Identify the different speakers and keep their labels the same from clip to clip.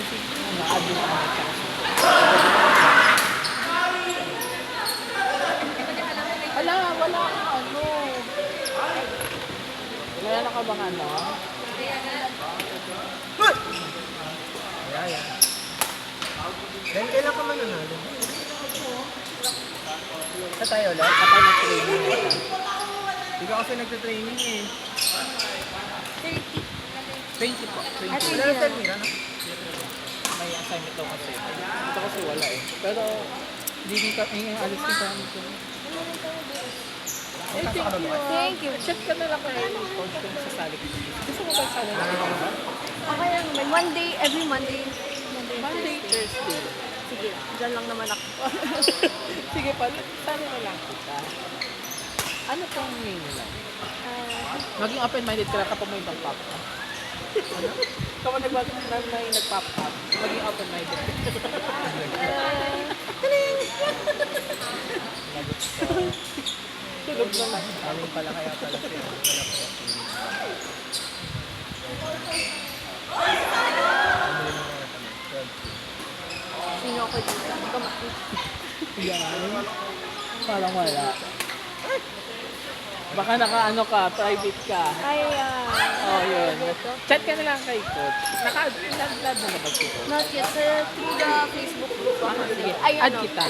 Speaker 1: add yung ano, tsaka wala kang ano. Wala na ka bang ano?
Speaker 2: Ayan. Then, kailan ka mananalo? Sa tayo ulit?
Speaker 1: Kapag nag-training.
Speaker 2: Hindi ka kasi nagte-training eh.
Speaker 1: 20 po. 20.
Speaker 3: At
Speaker 2: Wala na sa Elmira, no?
Speaker 1: May assignment daw kasi. Ito kasi wala eh. Pero, hindi ka, alis din kami ko. Eh,
Speaker 3: Thank you.
Speaker 1: Check ka na lang kaya yung coach kung sasali ka. Gusto mo ba sasali na ako?
Speaker 3: Okay lang naman. Monday, every Monday.
Speaker 1: Monday, Thursday.
Speaker 3: Sige, dyan lang naman ako.
Speaker 1: Sige pa, sali na lang kita. Ano pong name nila? Maging open-minded ka lang kapag may ibang pop up. Ano? Kapag may nag-pop up, maging open-minded. Tulog na lang.
Speaker 2: Aling pala kaya pala siya.
Speaker 3: Sino ako dito?
Speaker 1: Yan. Parang wala. Baka naka-ano ka, private ka.
Speaker 3: Ay,
Speaker 1: Oh, yun. Chat ka na lang kay coach. Naka-add na ba si coach?
Speaker 3: not yet. Through the Facebook group.
Speaker 1: Sige,
Speaker 3: Ay,
Speaker 1: add
Speaker 3: ano?
Speaker 1: kita.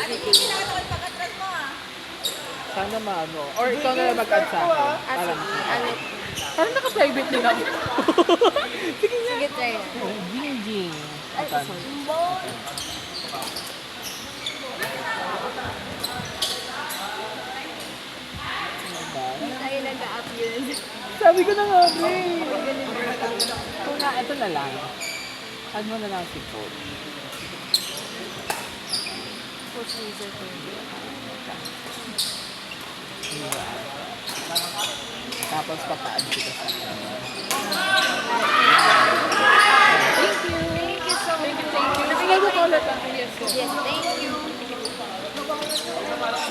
Speaker 1: Sana maano. Or ikaw na lang mag-add sa akin. Para
Speaker 3: Ano?
Speaker 1: parang naka-private din ako. Sige nga.
Speaker 3: Sige, try.
Speaker 1: Oh, Jing.
Speaker 3: Ay, sorry. Tayo nag-a-appearance.
Speaker 1: Sabi ko na nga, Bray. Kung nga, ito na lang. Add mo na lang si coach.
Speaker 3: Coach Laser ko.
Speaker 1: Tapos papa-add kita sa akin.
Speaker 3: Thank you. Thank you so much.
Speaker 1: Nabigay ko ko ulit ang yes ko.
Speaker 3: Yes, thank you.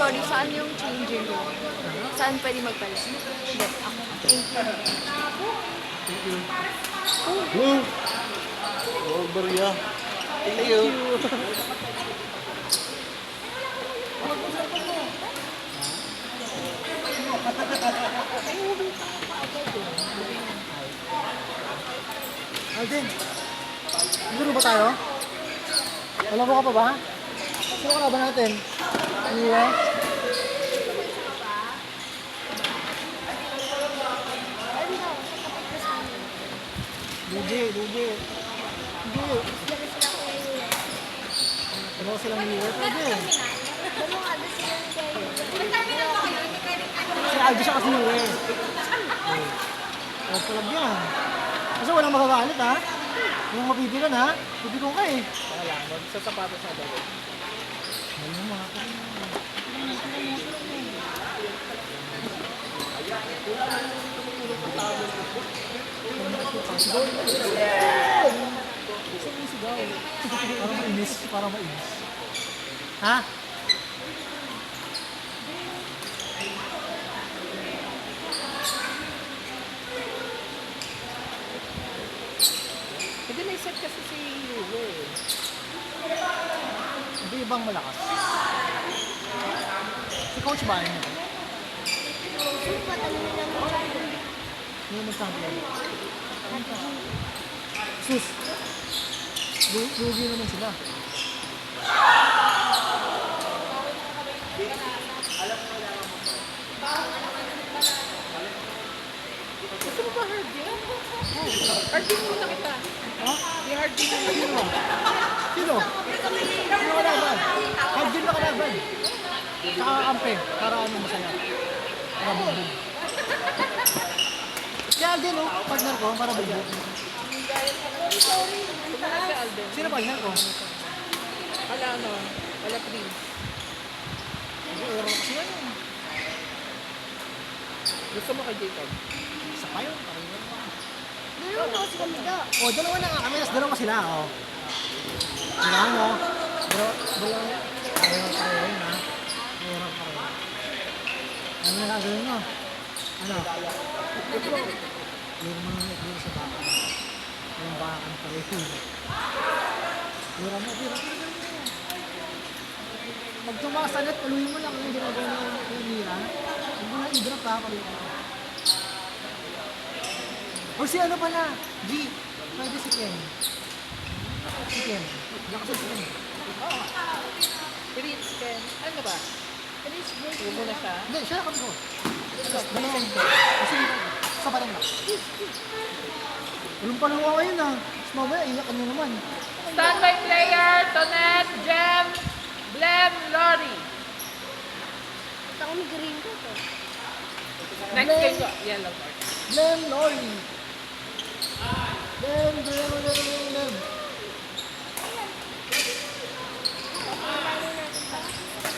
Speaker 3: Sorry, saan yung changing room? Saan pwede magpalit? Yes, ako. Thank you.
Speaker 2: Oh, Maria. Thank you. Alden, laro ba tayo? Malaro ka pa ba? Sino ka ba natin? Iya. Dugi. Hindi. Ano silang niwer? Pwede. Si Aldo siya kasi niwer. O, palag yan. Kasi walang makakalit ha. Yung mapipilan ha. Pipikong ka eh.
Speaker 1: Saka lang, sa sapatos na daw.
Speaker 2: Ayun mga ka. Parang mainis. Ha?
Speaker 1: Hindi may set kasi si Yuwe.
Speaker 2: Hindi ibang malakas. Si Coach ba yun? Yung nagkampiyan. Sus! Lugi naman sila.
Speaker 1: Gusto mo ba hard yun? Hard din muna kita.
Speaker 2: Ha?
Speaker 1: I-hard din muna.
Speaker 2: Sino? Sino? Sino kalaban? Hard din na kalaban. Saka kampe. Para ano masaya. Para bugbog. Si Alden oh. Partner ko. Para bugbog.
Speaker 1: Kumana si Alden.
Speaker 2: Sino partner ko?
Speaker 1: Wala ano, wala Prince.
Speaker 2: Hindi, ero kasi yan.
Speaker 1: Gusto mo kay Jacob?
Speaker 2: Isa pa yun. Parang yun.
Speaker 3: Meron ako sa kamida.
Speaker 2: Oh, dalawa na nga kami. Tapos dalawa sila. Oh. Kailangan mo. Dalawa. Ayun, ayun ha. Ayun, ayun. Ano na gagawin mo? Ano? Liro mo na sa baka. Yung bakan pa rin. Tira mo, tira. Pag tumakas agad, paluhin mo lang yung ginagawa ng Mira. Huwag mo na i-drop ha, paluhin mo. O si ano pala? G. Pwede si Ken. Si Ken. Lakas si Ken.
Speaker 1: Prince Ken. Ano ba? Huwag mo na siya.
Speaker 2: Hindi, siya na kami ko.
Speaker 1: Dalawang.
Speaker 2: Kasi sa pa rin lang. Walang paluwa ngayon ah. Mas mamaya, iyakan nyo naman.
Speaker 1: Standby player, Tonet, Jem, Blem, Lori.
Speaker 3: Ako may green ko to.
Speaker 1: Next game ko, yellow card.
Speaker 2: Lem, Lori. Lem.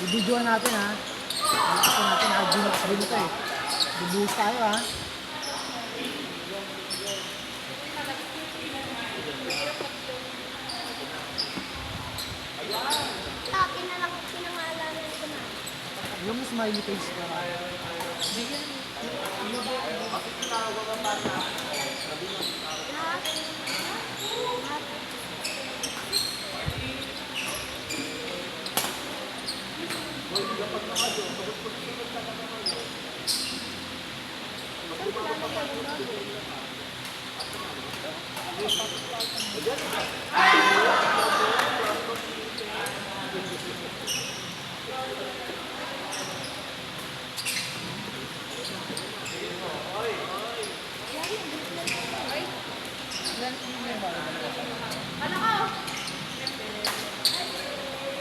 Speaker 2: I-videoan natin ha. Ilakasan natin ha. Ginakas ito eh. Bibuhos tayo ha.
Speaker 3: Akin na lang pinangalanan ko na.
Speaker 2: Yung smiley face ka.
Speaker 3: Lahat. Lahat.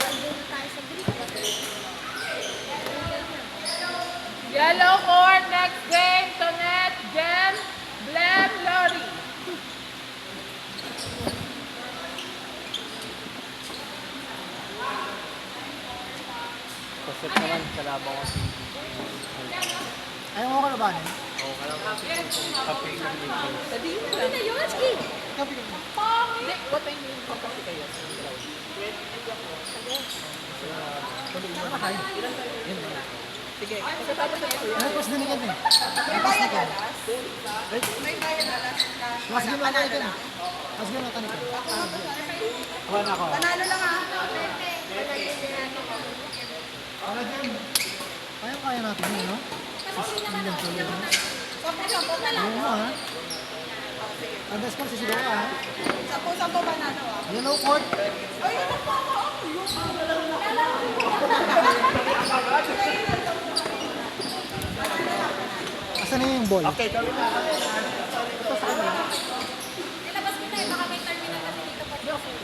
Speaker 3: Andun tayo sa green.
Speaker 1: Yellow court, next game, Tonet, Jem, Blem, Lori.
Speaker 4: Kaset naman, kalaban ko.
Speaker 2: Ayaw mo ka na ba?
Speaker 4: Oo, kalaban ko. Kape ko dito.
Speaker 1: Sabi mo lang.
Speaker 2: Kapi ka.
Speaker 1: Hindi, what time yung kapasi kayo?
Speaker 2: Ano kayo?
Speaker 1: Sige, pagkatapos na ito.
Speaker 2: Ano pas dinigan eh? Ano pas dinigan? Mas game lang tayo. Mas game lang tayo.
Speaker 4: Kuha na ako.
Speaker 2: Para game. Kaya natin yun, no? 6 million tuloy, no? Ayaw mo, ha? Andas ko, sisigaw ka, ha? Yellow court. Asan na yung ball?
Speaker 4: Okay, gawin na.
Speaker 2: Ito sa kanila.
Speaker 3: Ilabas mo tayo, baka may terminal kasi dito pa.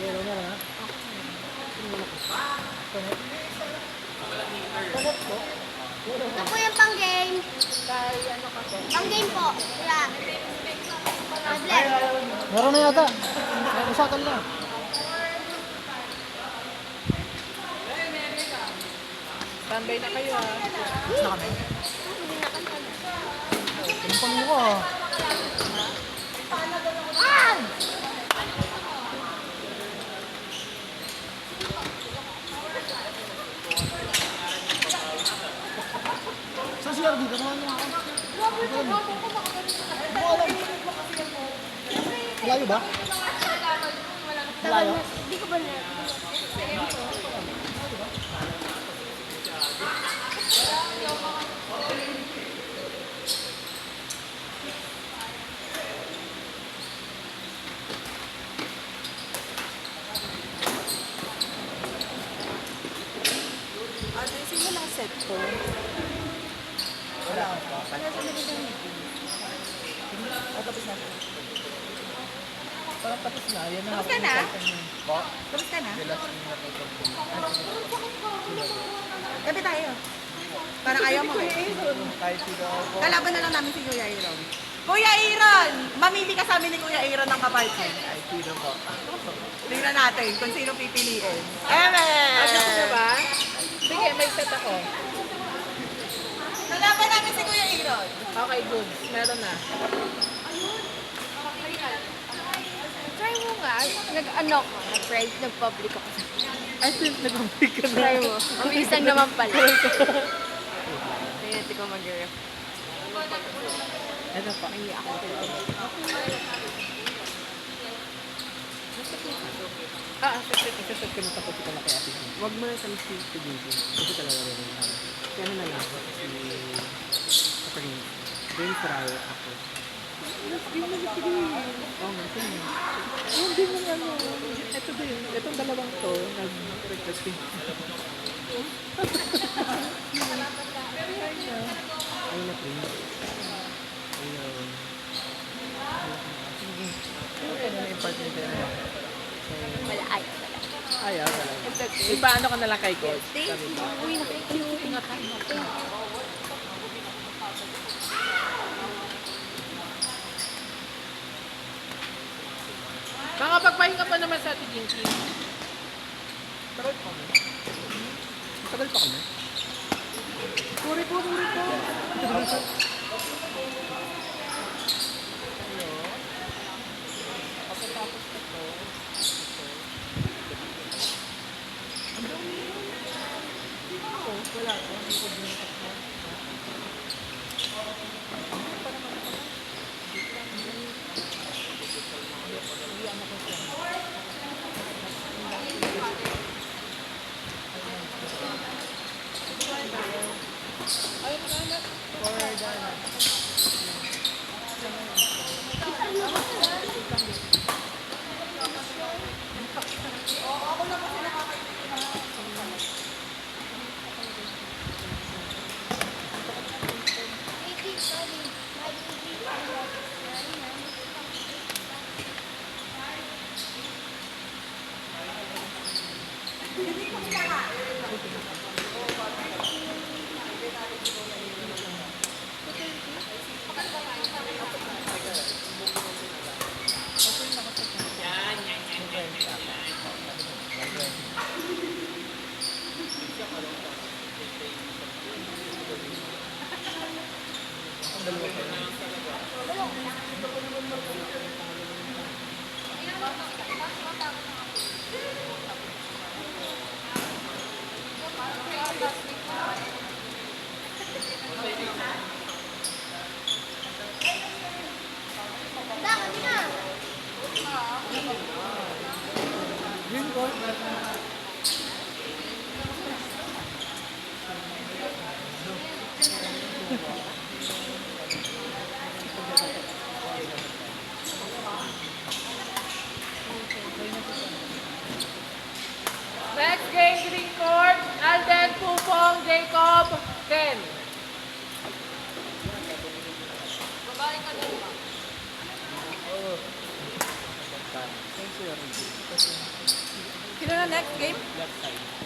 Speaker 2: Yellow na lang, ha?
Speaker 3: Ito po yung pang-game. Pang-game po. Kaya. Problem.
Speaker 2: Meron na yata. Usatan na.
Speaker 1: Standby na kayo ha.
Speaker 2: Gusto na kami.
Speaker 3: Hindi na kanta.
Speaker 2: Yung pangyo ko, ha? Saan si Arby? Kamahan mo ako. Hindi ko alam. Malayo ba? Malayo?
Speaker 3: Hindi ko ba na?
Speaker 1: Sino lang set ko?
Speaker 2: Wala.
Speaker 1: Wala sa nila ng meeting. O, tapos na. Parang tapos na. Yan na.
Speaker 3: Tapos ka na?
Speaker 4: Po?
Speaker 3: Tapos ka na?
Speaker 4: The last thing na ito.
Speaker 5: Gabi tayo. Parang ayaw mo eh.
Speaker 4: Kahit sino ako.
Speaker 5: Kalaban na lang namin si Kuya Aaron. Kuya Aaron! Mamili ka sa amin ni Kuya Aaron ng kapartner.
Speaker 4: Kahit sino po.
Speaker 5: Tingnan natin kung sino pipiliin. Eme!
Speaker 1: Ano ko na ba? Sige, may set ako.
Speaker 5: Kalaban namin si Kuya Aaron.
Speaker 1: Okay, good. Meron na.
Speaker 3: Try mo nga. Nag-ano ko. Nag-private, nag-public ako.
Speaker 1: I think nag-break ka na.
Speaker 3: Try mo. Ang isang naman pala. Tingnan ko mag-ref.
Speaker 1: Ano pa?
Speaker 3: May ako.
Speaker 1: Isa-set ko na tapos ito na kay Ate Jean.
Speaker 2: Huwag mo na sa si Jinky. Kasi talaga rin yung ano. Kaya ano na lang ako si Prince. Prince Riot ako.
Speaker 1: Hindi mo na sige.
Speaker 2: Oo nga, sino yun?
Speaker 1: Hindi mo ano. Ito din. Itong dalawang to, nag-request din.
Speaker 2: Ayun na Prince. Ayun.
Speaker 1: Ano na yung partner din mo?
Speaker 3: Wala, ayaw talaga.
Speaker 1: Ayaw talaga. Ipaano ka na lang kay Coach?
Speaker 3: Thank you. Uy, nakikita. Ingat mo.
Speaker 1: Mga pagpahinga pa naman sa Ate Jinky. Tagal pa kami. Tagal pa kami. Puri po. Pagkatapos ko to, wala ko. Hindi ko binitak mo.
Speaker 2: Green Gold.
Speaker 1: Next game, green court. Alden, Pupong, Jacob, Ken.
Speaker 5: Sino na next game?
Speaker 1: Left side.